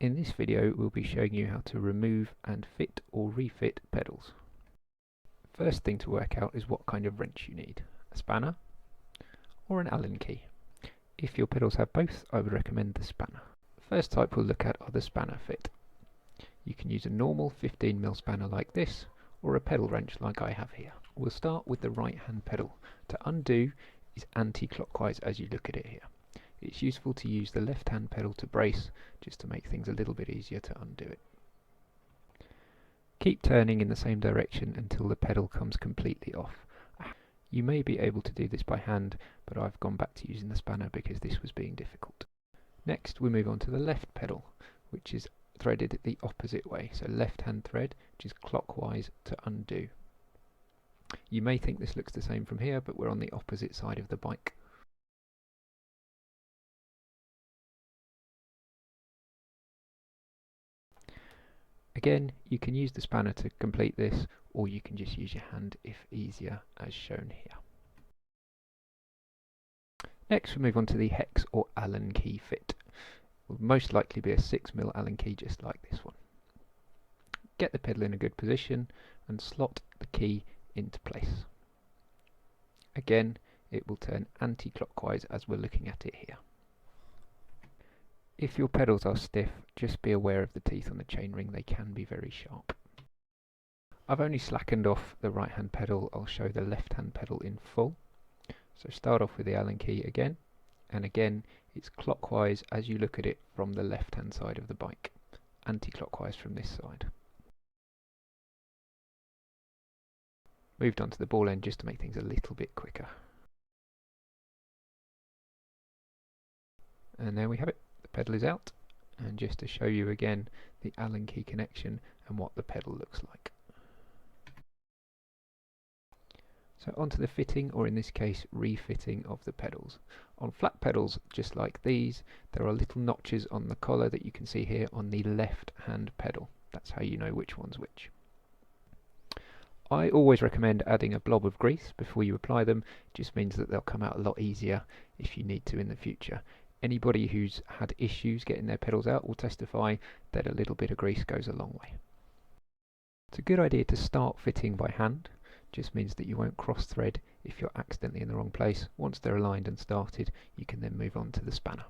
In this video we'll be showing you how to remove and fit or refit pedals. First thing to work out is what kind of wrench you need, a spanner or an Allen key. If your pedals have both, I would recommend the spanner. The first type we'll look at are the spanner fit. You can use a normal 15mm spanner like this or a pedal wrench like I have here. We'll start with the right hand pedal. To undo is anti-clockwise as you look at it here. It's useful to use the left hand pedal to brace just to make things a little bit easier to undo it. Keep turning in the same direction until the pedal comes completely off. You may be able to do this by hand, but I've gone back to using the spanner because this was being difficult. Next we move on to the left pedal, which is threaded the opposite way, so left hand thread, which is clockwise to undo. You may think this looks the same from here, but we're on the opposite side of the bike. Again, you can use the spanner to complete this, or you can just use your hand if easier, as shown here. Next we move on to the hex or Allen key fit. It will most likely be a 6mm Allen key just like this one. Get the pedal in a good position and slot the key into place. Again, it will turn anti-clockwise as we're looking at it here. If your pedals are stiff, just be aware of the teeth on the chainring, they can be very sharp. I've only slackened off the right hand pedal, I'll show the left hand pedal in full. So start off with the Allen key again, and again it's clockwise as you look at it from the left hand side of the bike, anti-clockwise from this side. Moved on to the ball end just to make things a little bit quicker. And there we have it. The pedal is out, and just to show you again the Allen key connection and what the pedal looks like. So onto the fitting, or in this case refitting of the pedals. On flat pedals just like these, there are little notches on the collar that you can see here on the left hand pedal. That's how you know which one's which. I always recommend adding a blob of grease before you apply them. It just means that they'll come out a lot easier if you need to in the future. Anybody who's had issues getting their pedals out will testify that a little bit of grease goes a long way. It's a good idea to start fitting by hand. Just means that you won't cross thread if you're accidentally in the wrong place. Once they're aligned and started, you can then move on to the spanner.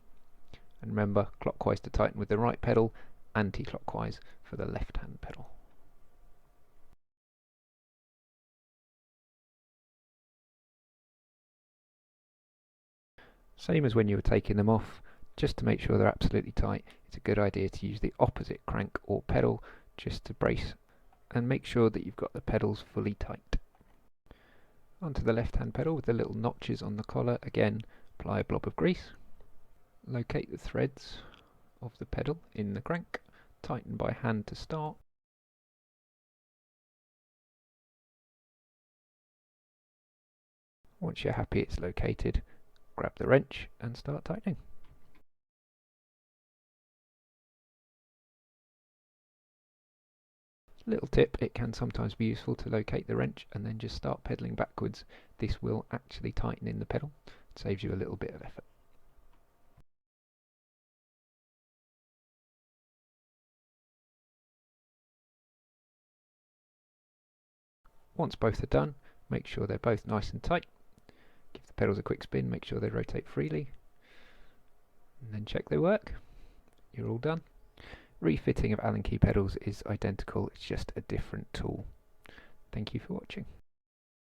And remember, clockwise to tighten with the right pedal, anti-clockwise for the left hand pedal. Same as when you were taking them off, just to make sure they're absolutely tight, it's a good idea to use the opposite crank or pedal just to brace and make sure that you've got the pedals fully tight. Onto the left hand pedal with the little notches on the collar, again apply a blob of grease, locate the threads of the pedal in the crank, tighten by hand to start. Once you're happy it's located, grab the wrench and start tightening. Little tip, it can sometimes be useful to locate the wrench and then just start pedaling backwards. This will actually tighten in the pedal. It saves you a little bit of effort. Once both are done, make sure they're both nice and tight. Give the pedals a quick spin, make sure they rotate freely, and then check they work. You're all done. Refitting of Allen key pedals is identical, it's just a different tool. Thank you for watching.